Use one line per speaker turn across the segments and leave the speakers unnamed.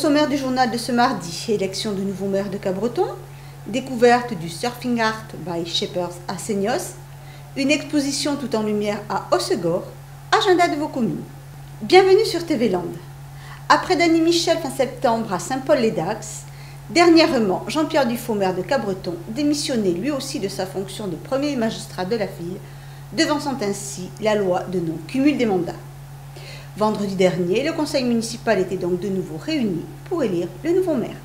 sommaire du journal de ce mardi, élection de nouveau maire de Cabreton, découverte du Surfing Art by Shepherds à Seignos, une exposition tout en lumière à Hossegor, agenda de vos communes. Bienvenue sur TV Land. Après Dany Michel fin septembre à Saint-Paul-les-Dax, dernièrement Jean-Pierre Dufaux, maire de Cabreton, démissionné lui aussi de sa fonction de premier magistrat de la ville, devançant ainsi la loi de non-cumul des mandats. Vendredi dernier, le conseil municipal était donc de nouveau réuni pour élire le nouveau maire.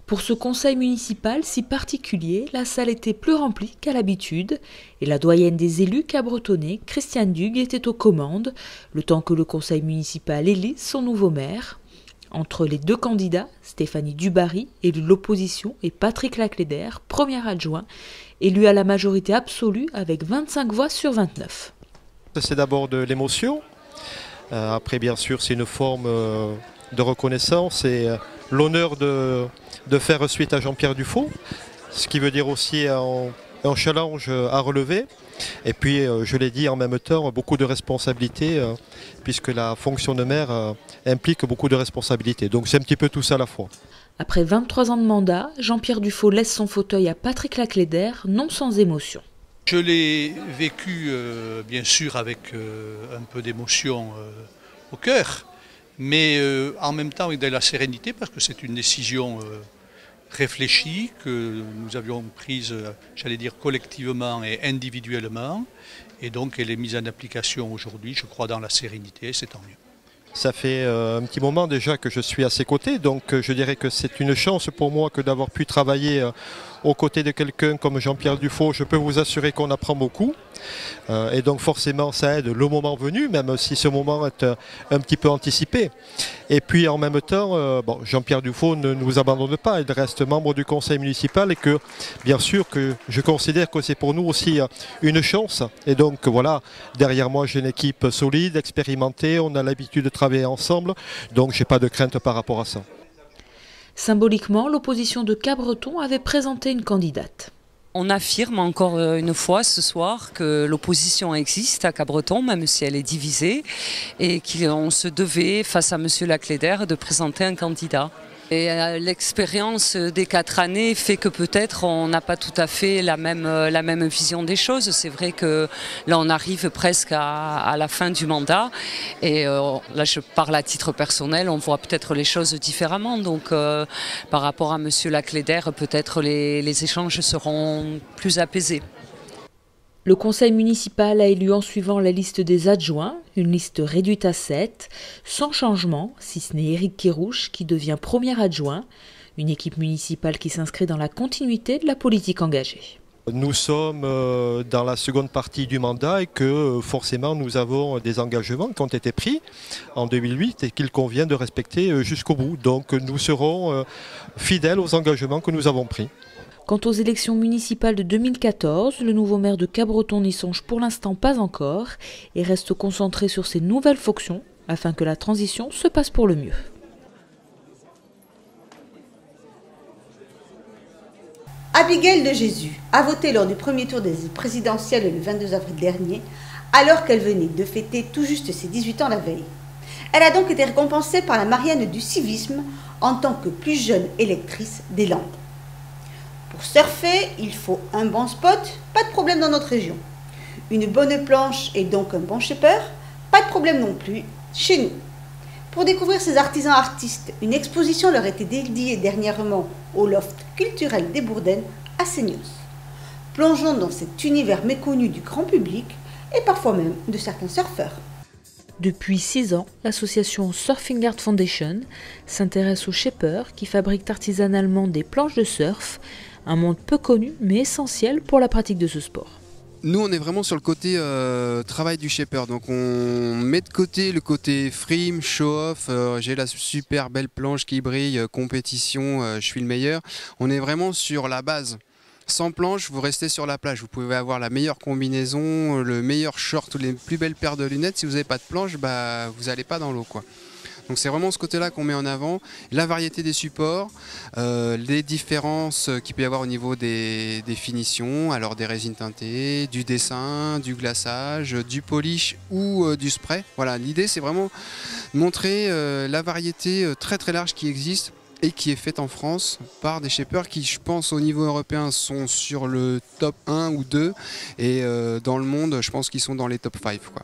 Pour ce conseil municipal si particulier, la salle était plus remplie qu'à l'habitude et la doyenne des élus cabretonnais, Christiane Dugue, était aux commandes, le temps que le conseil municipal élise son nouveau maire. Entre les deux candidats, Stéphanie Dubarry, élue de l'opposition, et Patrick Lacléder, premier adjoint, élu à la majorité absolue avec 25 voix sur 29.
C'est d'abord de l'émotion. Après, bien sûr, c'est une forme de reconnaissance et l'honneur de faire suite à Jean-Pierre Dufaux, ce qui veut dire aussi un challenge à relever. Et puis, je l'ai dit en même temps, beaucoup de responsabilités, puisque la fonction de maire implique beaucoup de responsabilités. Donc c'est un petit peu tout ça à la fois.
Après 23 ans de mandat, Jean-Pierre Dufaux laisse son fauteuil à Patrick Lacléder, non sans émotion.
Je l'ai vécu bien sûr avec un peu d'émotion au cœur, mais en même temps avec de la sérénité parce que c'est une décision réfléchie que nous avions prise, j'allais dire collectivement et individuellement, et donc elle est mise en application aujourd'hui, je crois, dans la sérénité, c'est tant mieux.
Ça fait un petit moment déjà que je suis à ses côtés, donc je dirais que c'est une chance pour moi que d'avoir pu travailler aux côtés de quelqu'un comme Jean-Pierre Dufaux. Je peux vous assurer qu'on apprend beaucoup. Et donc forcément ça aide le moment venu, même si ce moment est un petit peu anticipé. Et puis en même temps, Jean-Pierre Dufaux ne nous abandonne pas, il reste membre du conseil municipal et que bien sûr que je considère que c'est pour nous aussi une chance. Et donc voilà, derrière moi j'ai une équipe solide, expérimentée, on a l'habitude de travailler ensemble, donc j'ai pas de crainte par rapport à ça.
Symboliquement, l'opposition de Cabreton avait présenté une candidate.
On affirme encore une fois ce soir que l'opposition existe à Cabreton, même si elle est divisée, et qu'on se devait, face à M. Lacléder, de présenter un candidat. Et l'expérience des 4 années fait que peut-être on n'a pas tout à fait la même vision des choses. C'est vrai que là on arrive presque à la fin du mandat et là je parle à titre personnel, on voit peut-être les choses différemment. Donc par rapport à M. Lacléder, peut-être les échanges seront plus apaisés.
Le conseil municipal a élu en suivant la liste des adjoints, une liste réduite à 7, sans changement, si ce n'est Éric Kérouche qui devient premier adjoint, une équipe municipale qui s'inscrit dans la continuité de la politique engagée.
Nous sommes dans la seconde partie du mandat et que forcément nous avons des engagements qui ont été pris en 2008 et qu'il convient de respecter jusqu'au bout. Donc nous serons fidèles aux engagements que nous avons pris.
Quant aux élections municipales de 2014, le nouveau maire de Cabreton n'y songe pour l'instant pas encore et reste concentré sur ses nouvelles fonctions afin que la transition se passe pour le mieux.
Abigail de Jésus a voté lors du premier tour des présidentielles le 22 avril dernier, alors qu'elle venait de fêter tout juste ses 18 ans la veille. Elle a donc été récompensée par la Marianne du civisme en tant que plus jeune électrice des Landes. Pour surfer, il faut un bon spot, pas de problème dans notre région. Une bonne planche et donc un bon shaper, pas de problème non plus chez nous. Pour découvrir ces artisans artistes, une exposition leur était dédiée dernièrement au loft culturel des Bourdaines à Seignos. Plongeons dans cet univers méconnu du grand public et parfois même de certains surfeurs.
Depuis 6 ans, l'association Surfing Art Foundation s'intéresse aux shapers qui fabriquent artisanalement des planches de surf, un monde peu connu mais essentiel pour la pratique de ce sport.
Nous on est vraiment sur le côté travail du shaper, donc on met de côté le côté frame, show-off, j'ai la super belle planche qui brille, compétition, je suis le meilleur. On est vraiment sur la base. Sans planche, vous restez sur la plage, vous pouvez avoir la meilleure combinaison, le meilleur short ou les plus belles paires de lunettes. Si vous n'avez pas de planche, vous n'allez pas dans l'eau, quoi. Donc c'est vraiment ce côté-là qu'on met en avant, la variété des supports, les différences qu'il peut y avoir au niveau des finitions, alors des résines teintées, du dessin, du glaçage, du polish ou du spray. Voilà, l'idée c'est vraiment montrer la variété très très large qui existe et qui est faite en France par des shapers qui, je pense, au niveau européen sont sur le top 1 ou 2 et dans le monde, je pense qu'ils sont dans les top 5, quoi.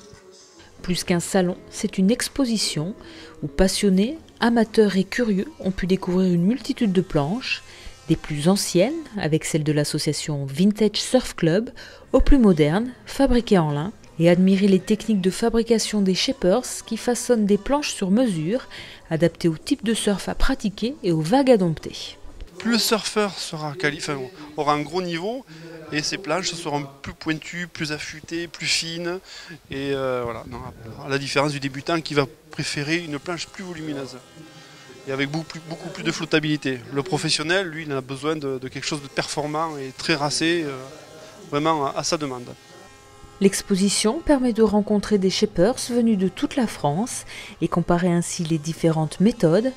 Plus qu'un salon, c'est une exposition où passionnés, amateurs et curieux ont pu découvrir une multitude de planches, des plus anciennes, avec celle de l'association Vintage Surf Club, aux plus modernes, fabriquées en lin, et admirer les techniques de fabrication des shapers qui façonnent des planches sur mesure, adaptées au type de surf à pratiquer et aux vagues à dompter.
Plus le surfeur aura un gros niveau et ses planches seront plus pointues, plus affûtées, plus fines. Et voilà, non, à la différence du débutant qui va préférer une planche plus volumineuse et avec beaucoup plus de flottabilité. Le professionnel, lui, il a besoin de quelque chose de performant et très racé, vraiment à sa demande.
L'exposition permet de rencontrer des shapers venus de toute la France et comparer ainsi les différentes méthodes.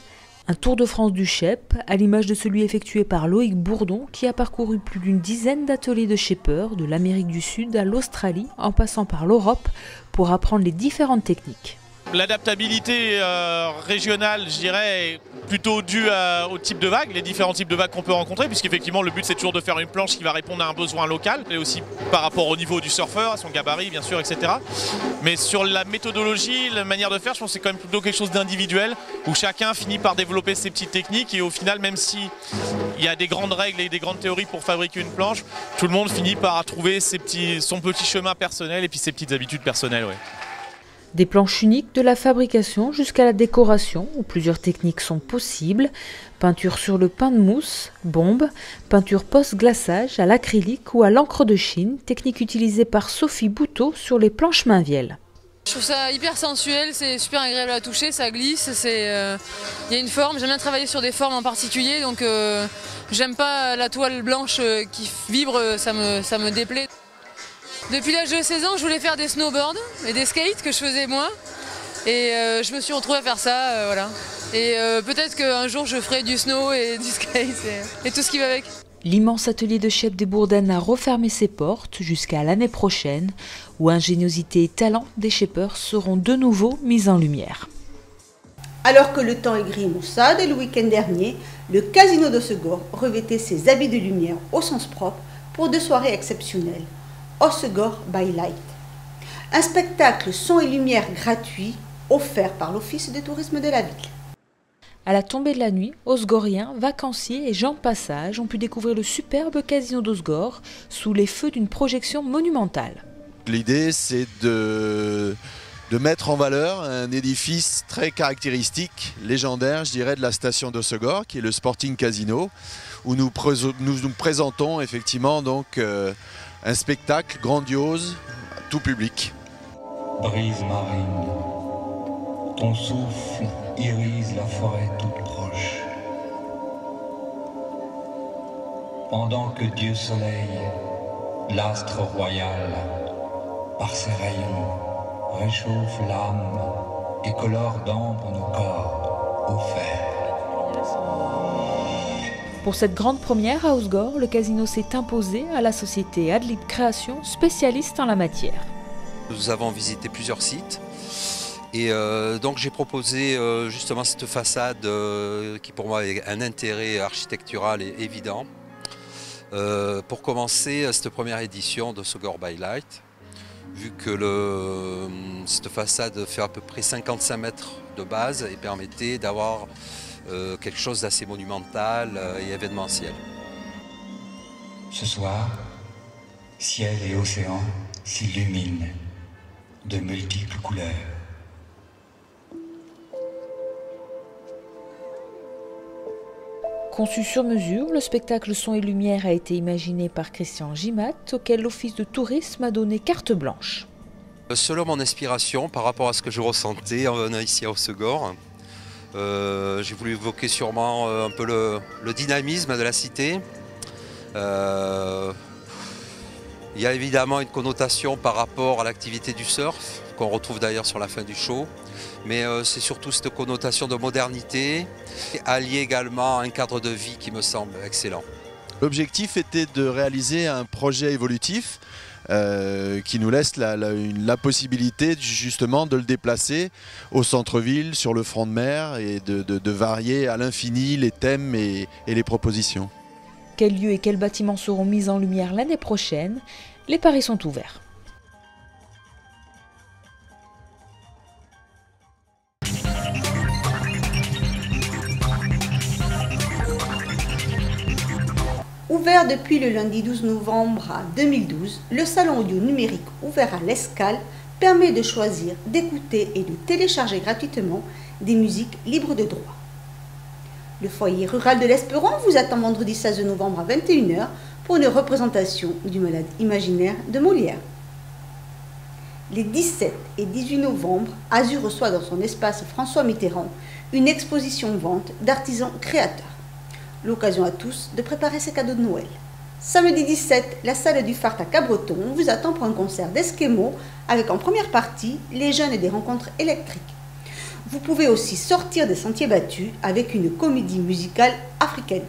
Un tour de France du shape, à l'image de celui effectué par Loïc Bourdon, qui a parcouru plus d'une dizaine d'ateliers de shapers, de l'Amérique du Sud à l'Australie, en passant par l'Europe, pour apprendre les différentes techniques.
L'adaptabilité régionale, je dirais, est plutôt due au type de vague, les différents types de vagues qu'on peut rencontrer, puisqu'effectivement le but c'est toujours de faire une planche qui va répondre à un besoin local, et aussi par rapport au niveau du surfeur, à son gabarit bien sûr, etc. Mais sur la méthodologie, la manière de faire, je pense que c'est quand même plutôt quelque chose d'individuel, où chacun finit par développer ses petites techniques, et au final, même s'il y a des grandes règles et des grandes théories pour fabriquer une planche, tout le monde finit par trouver son petit chemin personnel et puis ses petites habitudes personnelles. Ouais.
Des planches uniques de la fabrication jusqu'à la décoration, où plusieurs techniques sont possibles. Peinture sur le pain de mousse, bombe, peinture post-glaçage à l'acrylique ou à l'encre de Chine, technique utilisée par Sophie Bouteau sur les planches Mainvielle.
Je trouve ça hyper sensuel, c'est super agréable à toucher, ça glisse, il y a une forme, j'aime bien travailler sur des formes en particulier, donc j'aime pas la toile blanche qui vibre, ça me déplaît. Depuis l'âge de 16 ans, je voulais faire des snowboards et des skates que je faisais moi. Et je me suis retrouvée à faire ça, voilà. Et peut-être qu'un jour je ferai du snow et du skate et tout ce qui va avec.
L'immense atelier de shape des Bourdaines a refermé ses portes jusqu'à l'année prochaine, où ingéniosité et talent des shapers seront de nouveau mis en lumière.
Alors que le temps est gris et maussade, le week-end dernier, le casino d'Hossegor revêtait ses habits de lumière au sens propre pour 2 soirées exceptionnelles. Hossegor by Light. Un spectacle son et lumière gratuit offert par l'Office de tourisme de la ville.
À la tombée de la nuit, Hossegoriens, vacanciers et gens de passage ont pu découvrir le superbe casino d'Hossegor sous les feux d'une projection monumentale.
L'idée, c'est de mettre en valeur un édifice très caractéristique, légendaire, je dirais, de la station d'Hossegor, qui est le Sporting Casino, où nous présentons effectivement donc un spectacle grandiose, tout public.
Brise marine, ton souffle irise la forêt toute proche. Pendant que Dieu Soleil, l'astre royal, par ses rayons, réchauffe l'âme et colore d'ambre nos corps au fer.
Pour cette grande première à Hossegor, le casino s'est imposé à la société Adlib Création, spécialiste en la matière.
Nous avons visité plusieurs sites et donc j'ai proposé justement cette façade qui pour moi a un intérêt architectural évident pour commencer cette première édition de Hossegor by Light, vu que cette façade fait à peu près 55 mètres de base et permettait d'avoir quelque chose d'assez monumental et événementiel.
Ce soir, ciel et océan s'illuminent de multiples couleurs.
Conçu sur mesure, le spectacle son et lumière a été imaginé par Christian Gimat, auquel l'Office de tourisme a donné carte blanche.
Selon mon inspiration, par rapport à ce que je ressentais en venant ici à Hossegor, j'ai voulu évoquer sûrement un peu le dynamisme de la cité, Il y a évidemment une connotation par rapport à l'activité du surf, qu'on retrouve d'ailleurs sur la fin du show. Mais c'est surtout cette connotation de modernité, alliée également à un cadre de vie qui me semble excellent.
L'objectif était de réaliser un projet évolutif qui nous laisse la possibilité justement de le déplacer au centre-ville, sur le front de mer et de varier à l'infini les thèmes et les propositions.
Quels lieux et quels bâtiments seront mis en lumière l'année prochaine? Les paris sont ouverts.
Ouvert depuis le lundi 12 novembre 2012, le salon audio numérique ouvert à l'Escale permet de choisir, d'écouter et de télécharger gratuitement des musiques libres de droit. Le foyer rural de l'Esperon vous attend vendredi 16 novembre à 21 h pour une représentation du Malade imaginaire de Molière. Les 17 et 18 novembre, Azur reçoit dans son espace François Mitterrand une exposition-vente d'artisans créateurs. L'occasion à tous de préparer ses cadeaux de Noël. Samedi 17, la salle du Fart à Cabreton vous attend pour un concert d'Esquimaux avec en première partie les jeunes et des rencontres électriques. Vous pouvez aussi sortir des sentiers battus avec une comédie musicale africaine.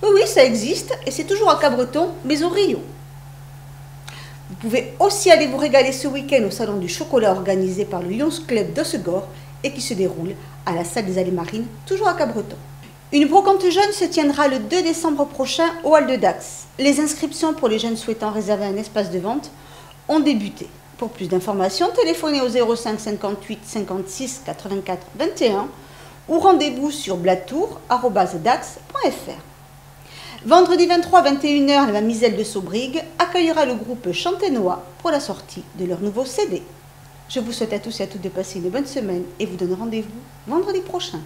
Oui, ça existe et c'est toujours à Cabreton, mais au Rio. Vous pouvez aussi aller vous régaler ce week-end au salon du chocolat organisé par le Lions Club d'Ossegor et qui se déroule à la salle des Allées Marines, toujours à Cabreton. Une brocante jeune se tiendra le 2 décembre prochain au Hall de Dax. Les inscriptions pour les jeunes souhaitant réserver un espace de vente ont débuté. Pour plus d'informations, téléphonez au 05 58 56 84 21 ou rendez-vous sur blatour@dax.fr. Vendredi 23 21 h, la Mamiselle de Saubrigue accueillera le groupe Chanténois pour la sortie de leur nouveau CD. Je vous souhaite à tous et à toutes de passer une bonne semaine et vous donne rendez-vous vendredi prochain.